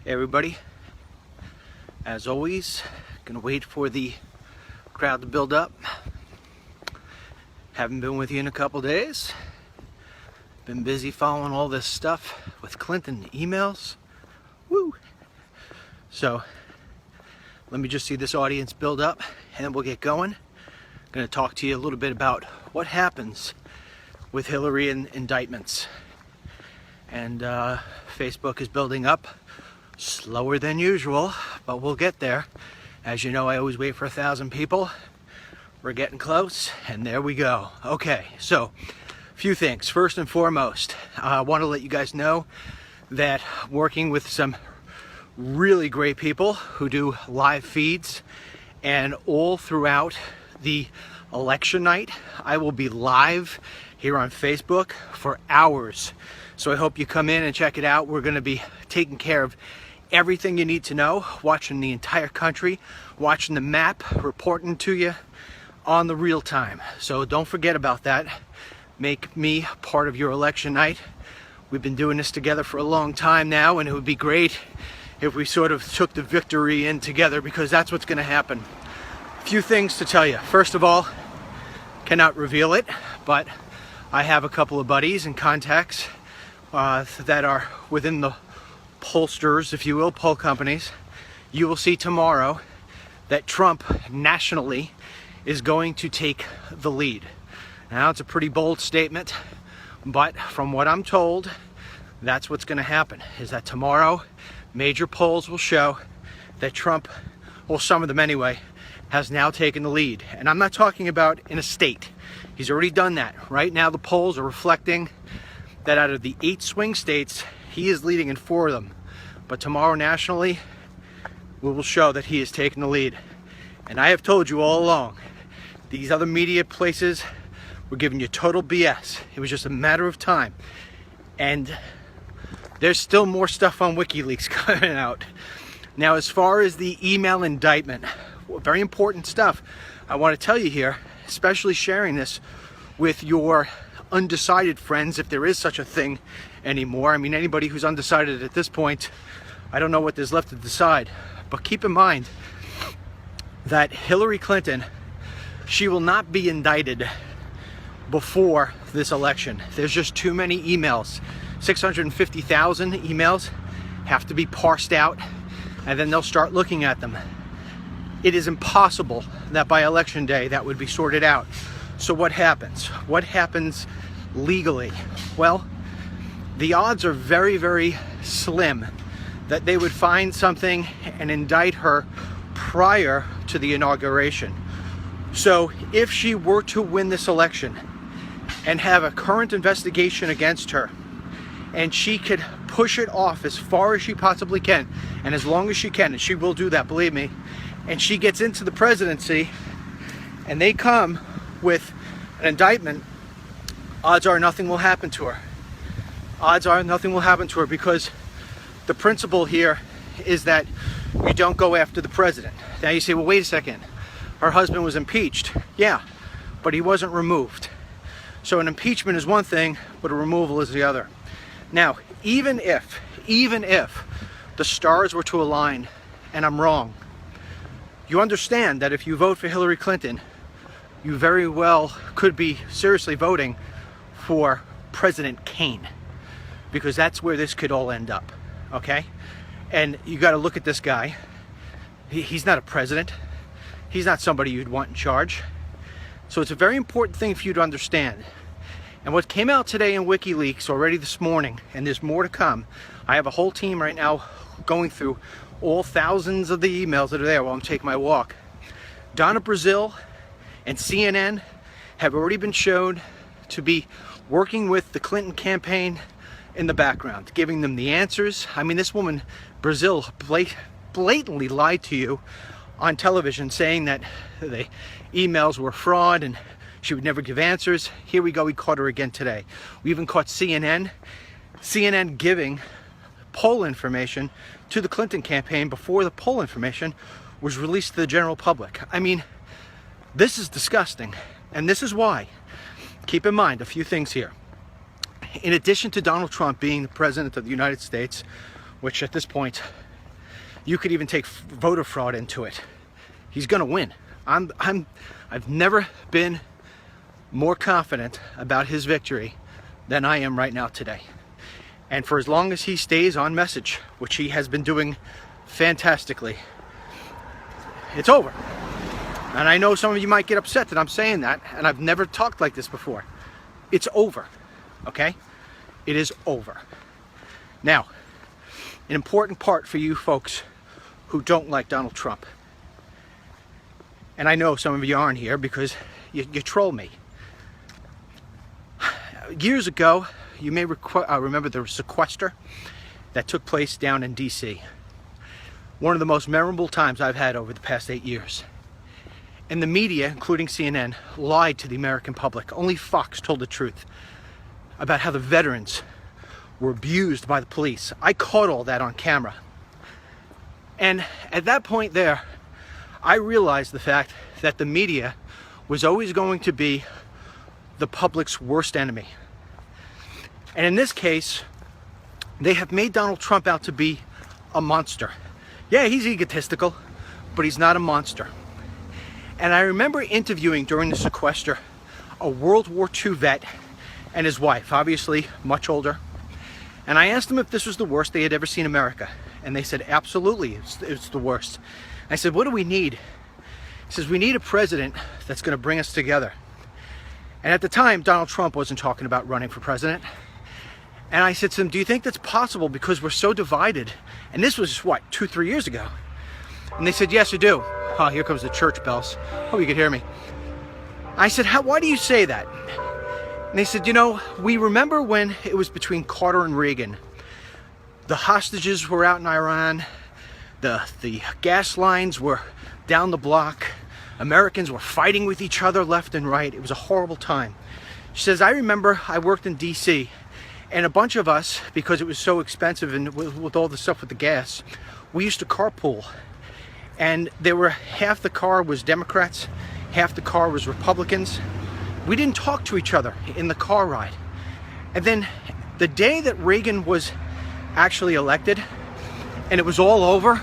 Hey everybody, as always, gonna wait for the crowd to build up. Haven't been with you in a couple days. Been busy following all this stuff with Clinton emails. Woo! So let me just see this audience build up and we'll get going. Gonna talk to you a little bit about what happens with Hillary and indictments. And Facebook is building up. Slower than usual, but we'll get there. As you know, I always wait for 1,000 people. We're getting close, and there we go. Okay, so a few things. First and foremost, I want to let you guys know that working with some really great people who do live feeds, and all throughout the election night, I will be live here on Facebook for hours. So I hope you come in and check it out. We're going to be taking care of everything you need to know, watching the entire country, watching the map, reporting to you on the real time. So don't forget about that. Make me part of your election night. We've been doing this together for a long time now, and it would be great if we sort of took the victory in together, because that's what's going to happen. A few things to tell you. First of all, cannot reveal it, but I have a couple of buddies and contacts that are within the pollsters, if you will, poll companies. You will see tomorrow that Trump nationally is going to take the lead. Now, it's a pretty bold statement, but from what I'm told, that's what's going to happen, is that tomorrow major polls will show that Trump, well, some of them anyway, has now taken the lead. And I'm not talking about in a state. He's already done that. Right now the polls are reflecting that out of the 8 swing states, he is leading in 4 of them. But tomorrow nationally, we will show that he is taking the lead. And I have told you all along, these other media places were giving you total BS. It was just a matter of time. And there's still more stuff on WikiLeaks coming out. Now, as far as the email indictment, very important stuff I want to tell you here, especially sharing this with your undecided friends, if there is such a thing anymore. I mean, anybody who's undecided at this point, I don't know what there's left to decide. But keep in mind that Hillary Clinton, she will not be indicted before this election. There's just too many emails. 650,000 emails have to be parsed out, and then they'll start looking at them. It is impossible that by election day that would be sorted out. So what happens? What happens legally? Well, the odds are very, very slim that they would find something and indict her prior to the inauguration. So if she were to win this election and have a current investigation against her, and she could push it off as far as she possibly can, and as long as she can, and she will do that, believe me, and she gets into the presidency and they come with an indictment, odds are nothing will happen to her. Odds are nothing will happen to her, because the principle here is that you don't go after the president. Now you say, well, wait a second. Her husband was impeached. Yeah, but he wasn't removed. So an impeachment is one thing, but a removal is the other. Now, even if the stars were to align and I'm wrong, you understand that if you vote for Hillary Clinton, you very well could be seriously voting for President Kane, because that's where this could all end up, okay? And you got to look at this guy. He's not a president. He's not somebody you'd want in charge. So it's a very important thing for you to understand. And what came out today in WikiLeaks already this morning, and there's more to come. I have a whole team right now going through all thousands of the emails that are there while I'm taking my walk. Donna Brazil and CNN have already been shown to be working with the Clinton campaign in the background, giving them the answers. I mean, this woman, Brazil, blatantly lied to you on television, saying that the emails were fraud and she would never give answers. Here we go, we caught her again today. We even caught CNN giving poll information to the Clinton campaign before the poll information was released to the general public. I mean, this is disgusting. And this is why, keep in mind a few things here. In addition to Donald Trump being the president of the United States, which at this point You could even take voter fraud into it. He's gonna win. I've never been more confident about his victory than I am right now today. And for as long as he stays on message, which he has been doing fantastically, it's over. And I know some of you might get upset that I'm saying that, and I've never talked like this before. It's over, okay? It is over. Now, an important part for you folks who don't like Donald Trump. And I know some of you aren't here because you troll me. Years ago, you may remember the sequester that took place down in DC. One of the most memorable times I've had over the past 8 years. And the media, including CNN, lied to the American public. Only Fox told the truth about how the veterans were abused by the police. I caught all that on camera. And at that point there, I realized the fact that the media was always going to be the public's worst enemy. And in this case, they have made Donald Trump out to be a monster. Yeah, he's egotistical, but he's not a monster. And I remember interviewing during the sequester a World War II vet and his wife, obviously much older. And I asked them if this was the worst they had ever seen in America. And they said, absolutely, it's the worst. I said, what do we need? He says, we need a president that's going to bring us together. And at the time, Donald Trump wasn't talking about running for president. And I said to them, do you think that's possible because we're so divided? And this was, what, 2-3 years ago? And they said, yes, I do. Oh, here comes the church bells. Hope you could hear me. I said, why do you say that? And they said, you know, we remember when it was between Carter and Reagan. The hostages were out in Iran. The gas lines were down the block. Americans were fighting with each other left and right. It was a horrible time. She says, I remember I worked in D.C. and a bunch of us, because it was so expensive and with all the stuff with the gas, we used to carpool. And there were half the car was Democrats, half the car was Republicans. We didn't talk to each other in the car ride. And then the day that Reagan was actually elected and it was all over,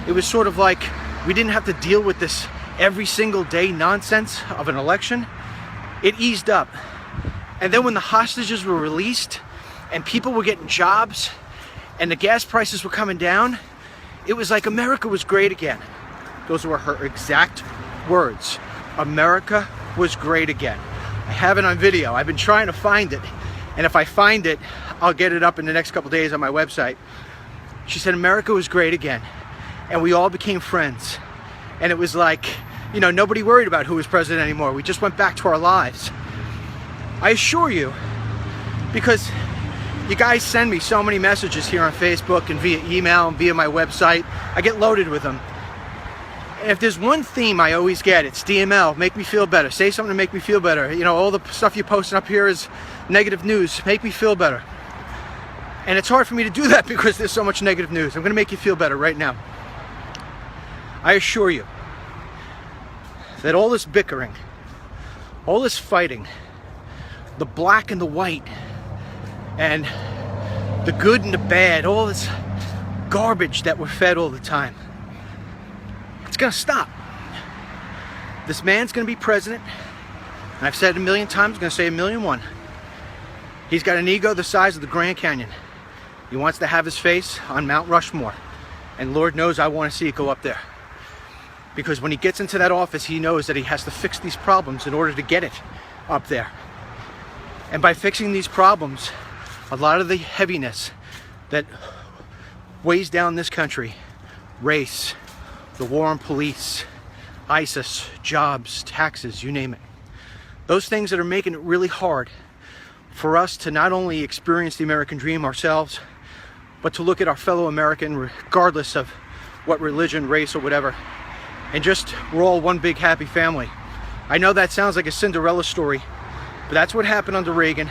it was sort of like we didn't have to deal with this every single day nonsense of an election. It eased up. And then when the hostages were released and people were getting jobs and the gas prices were coming down, it was like America was great again. Those were her exact words. America was great again. I have it on video. I've been trying to find it. And if I find it, I'll get it up in the next couple days on my website. She said America was great again. And we all became friends. And it was like, you know, nobody worried about who was president anymore. We just went back to our lives. I assure you, because you guys send me so many messages here on Facebook and via email and via my website. I get loaded with them. And if there's one theme I always get, it's DML, make me feel better. Say something to make me feel better. You know, all the stuff you're posting up here is negative news. Make me feel better. And it's hard for me to do that because there's so much negative news. I'm going to make you feel better right now. I assure you that all this bickering, all this fighting, the black and the white, and the good and the bad, all this garbage that we're fed all the time, it's gonna stop. This man's gonna be president, and I've said it a million times, I'm gonna say 1,000,001. He's got an ego the size of the Grand Canyon. He wants to have his face on Mount Rushmore, and Lord knows I want to see it go up there. Because when he gets into that office, he knows that he has to fix these problems in order to get it up there. And by fixing these problems, a lot of the heaviness that weighs down this country, race, the war on police, ISIS, jobs, taxes, you name it, those things that are making it really hard for us to not only experience the American dream ourselves, but to look at our fellow American regardless of what religion, race, or whatever, and just we're all one big happy family. I know that sounds like a Cinderella story, but that's what happened under Reagan.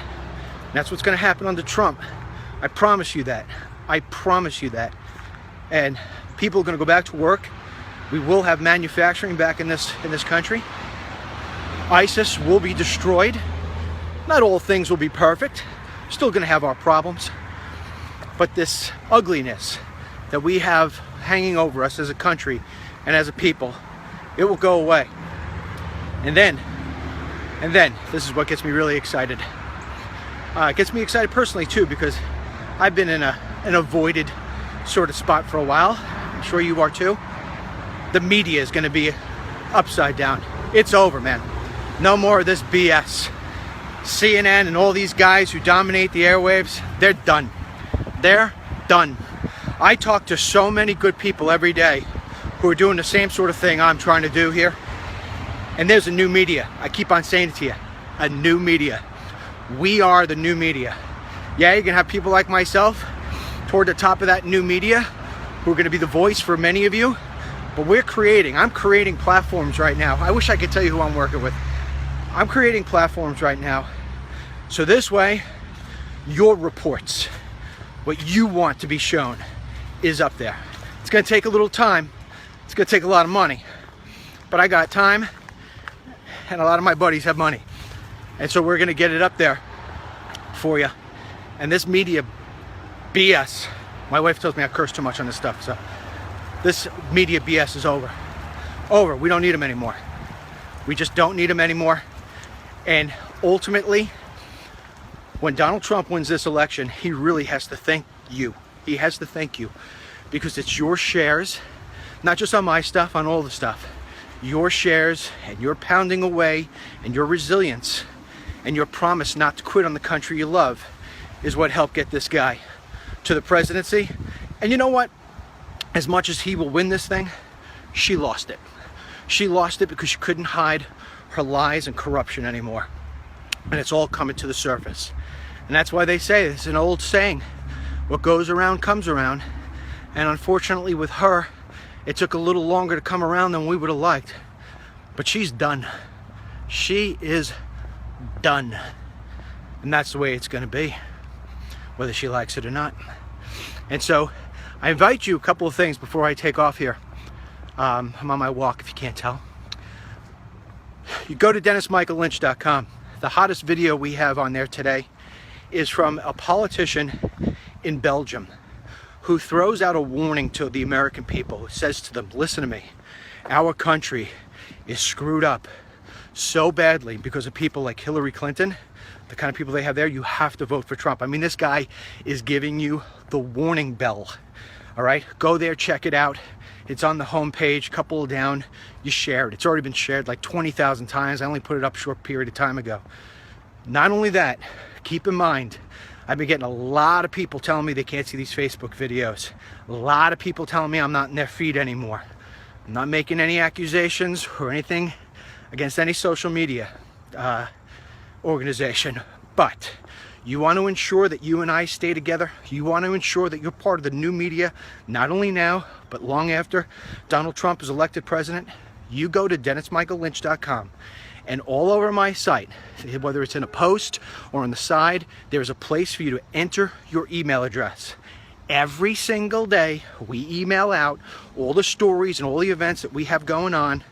That's what's going to happen under Trump. I promise you that. I promise you that. And people are going to go back to work. We will have manufacturing back in this country. ISIS will be destroyed. Not all things will be perfect. Still going to have our problems. But this ugliness, that we have hanging over us as a country and as a people, it will go away. And then, this is what gets me really excited. It gets me excited personally too, because I've been in an avoided sort of spot for a while. I'm sure you are too. The media is going to be upside down. It's over, man. No more of this BS. CNN and all these guys who dominate the airwaves, they're done. They're done. I talk to so many good people every day who are doing the same sort of thing I'm trying to do here. And there's a new media. I keep on saying it to you. A new media. We are the new media. Yeah, you're going to have people like myself toward the top of that new media who are going to be the voice for many of you. But I'm creating platforms right now. I wish I could tell you who I'm working with. I'm creating platforms right now. So this way, your reports, what you want to be shown, is up there. It's going to take a little time. It's going to take a lot of money. But I got time, and a lot of my buddies have money. And so we're going to get it up there for you. And this media BS, my wife tells me I curse too much on this stuff, so this media BS is over. Over. We don't need them anymore. We just don't need them anymore. And ultimately, when Donald Trump wins this election, he really has to thank you. He has to thank you, because it's your shares, not just on my stuff, on all the stuff. Your shares and your pounding away and your resilience and your promise not to quit on the country you love is what helped get this guy to the presidency. And you know what? As much as he will win this thing, she lost it. She lost it because she couldn't hide her lies and corruption anymore. And it's all coming to the surface. And that's why they say, it's an old saying, what goes around comes around. And unfortunately with her, it took a little longer to come around than we would have liked. But she's done. She is done. And that's the way it's going to be, whether she likes it or not. And so I invite you a couple of things before I take off here. I'm on my walk, if you can't tell. You go to DennisMichaelLynch.com. The hottest video we have on there today is from a politician in Belgium who throws out a warning to the American people, who says to them, listen to me, our country is screwed up so badly because of people like Hillary Clinton, the kind of people they have there. You have to vote for Trump. I mean, this guy is giving you the warning bell. All right, go there, check it out. It's on the homepage, couple down, you share it. It's already been shared like 20,000 times. I only put it up a short period of time ago. Not only that, keep in mind, I've been getting a lot of people telling me they can't see these Facebook videos. A lot of people telling me I'm not in their feed anymore. I'm not making any accusations or anything against any social media organization, but you want to ensure that you and I stay together. You want to ensure that you're part of the new media, not only now, but long after Donald Trump is elected president. You go to DennisMichaelLynch.com, and all over my site, whether it's in a post or on the side, there's a place for you to enter your email address. Every single day, we email out all the stories and all the events that we have going on.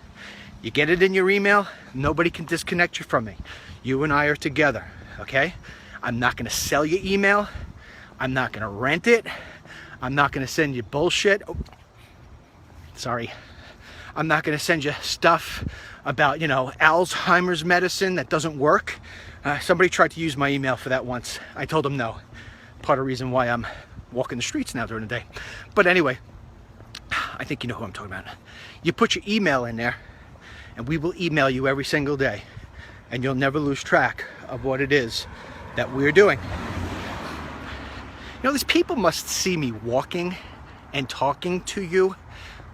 You get it in your email, nobody can disconnect you from me. You and I are together, okay? I'm not going to sell you email. I'm not going to rent it. I'm not going to send you bullshit. Oh, sorry. I'm not going to send you stuff about, Alzheimer's medicine that doesn't work. Somebody tried to use my email for that once. I told them no. Part of the reason why I'm walking the streets now during the day. But anyway, I think you know who I'm talking about. You put your email in there, and we will email you every single day. And you'll never lose track of what it is that we're doing. These people must see me walking and talking to you,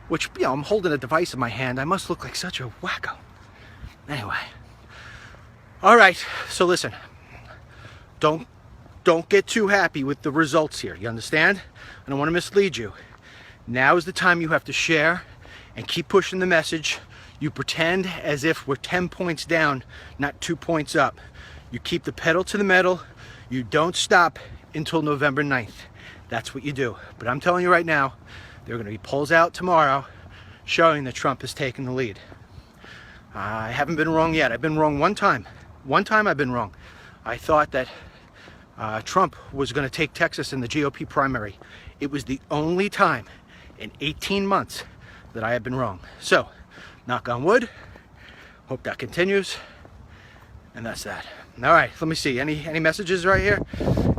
which, I'm holding a device in my hand. I must look like such a wacko. Anyway. All right, so listen. Don't get too happy with the results here. You understand? I don't want to mislead you. Now is the time you have to share and keep pushing the message. You pretend as if we're 10 points down, not 2 points up. You keep the pedal to the metal. You don't stop until November 9th. That's what you do. But I'm telling you right now, there are going to be polls out tomorrow showing that Trump has taken the lead. I haven't been wrong yet. I've been wrong one time. One time I've been wrong. I thought that Trump was going to take Texas in the GOP primary. It was the only time in 18 months that I have been wrong. So, knock on wood. Hope that continues. And that's that. All right, let me see. Any messages right here?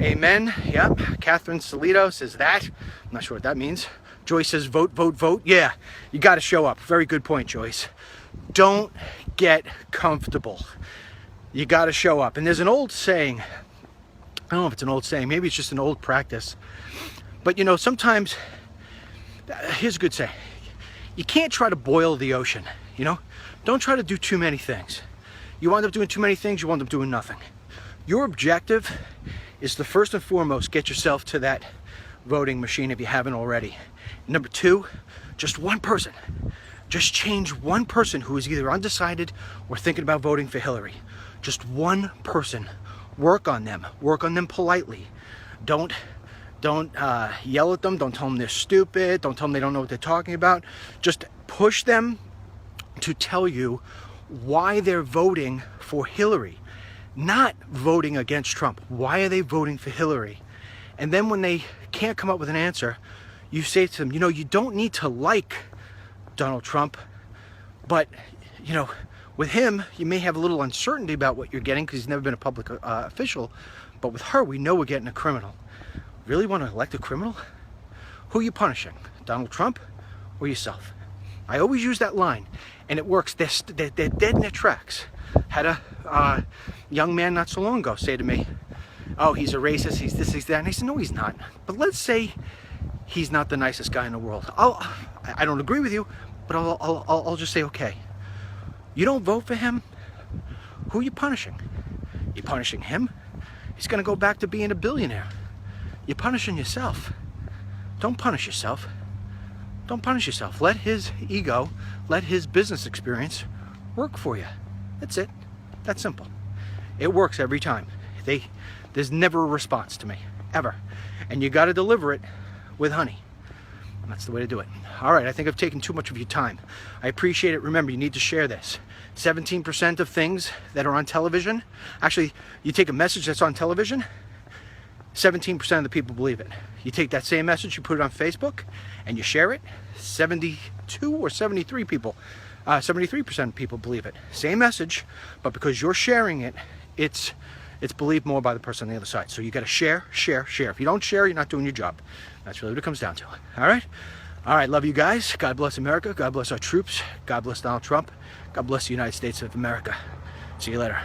Amen. Yep. Catherine Salito says that. I'm not sure what that means. Joyce says vote, vote, vote. Yeah, you got to show up. Very good point, Joyce. Don't get comfortable. You got to show up. And there's an old saying. I don't know if it's an old saying. Maybe it's just an old practice. But, you know, sometimes, here's a good saying. You can't try to boil the ocean, you know? Don't try to do too many things. You wind up doing too many things, you wind up doing nothing. Your objective is to first and foremost get yourself to that voting machine if you haven't already. Number two, just one person. Just change one person who is either undecided or thinking about voting for Hillary. Just one person. Work on them. Work on them politely. Don't yell at them. Don't tell them they're stupid. Don't tell them they don't know what they're talking about. Just push them to tell you why they're voting for Hillary, not voting against Trump. Why are they voting for Hillary? And then when they can't come up with an answer, you say to them, you know, you don't need to like Donald Trump, but, you know, with him, you may have a little uncertainty about what you're getting because he's never been a public official, but with her, we know we're getting a criminal. Really want to elect a criminal? Who are you punishing? Donald Trump or yourself? I always use that line, and it works. They're dead in their tracks. Had a young man not so long ago say to me, oh, he's a racist, he's this, he's that. And I said, no, he's not. But let's say he's not the nicest guy in the world. I don't agree with you, but I'll just say, okay. You don't vote for him? Who are you punishing? You punishing him? He's going to go back to being a billionaire. You're punishing yourself. Don't punish yourself. Don't punish yourself. Let his ego, let his business experience work for you. That's it. That's simple. It works every time. There's never a response to me, ever. And you got to deliver it with honey. And that's the way to do it. All right, I think I've taken too much of your time. I appreciate it. Remember, you need to share this. 17% of things that are on television, actually, you take a message that's on television, 17% of the people believe it. You take that same message, you put it on Facebook, and you share it, 72 or 73 people, 73% of people believe it. Same message, but because you're sharing it, it's believed more by the person on the other side. So you got to share, share, share. If you don't share, you're not doing your job. That's really what it comes down to. All right? All right, love you guys. God bless America. God bless our troops. God bless Donald Trump. God bless the United States of America. See you later.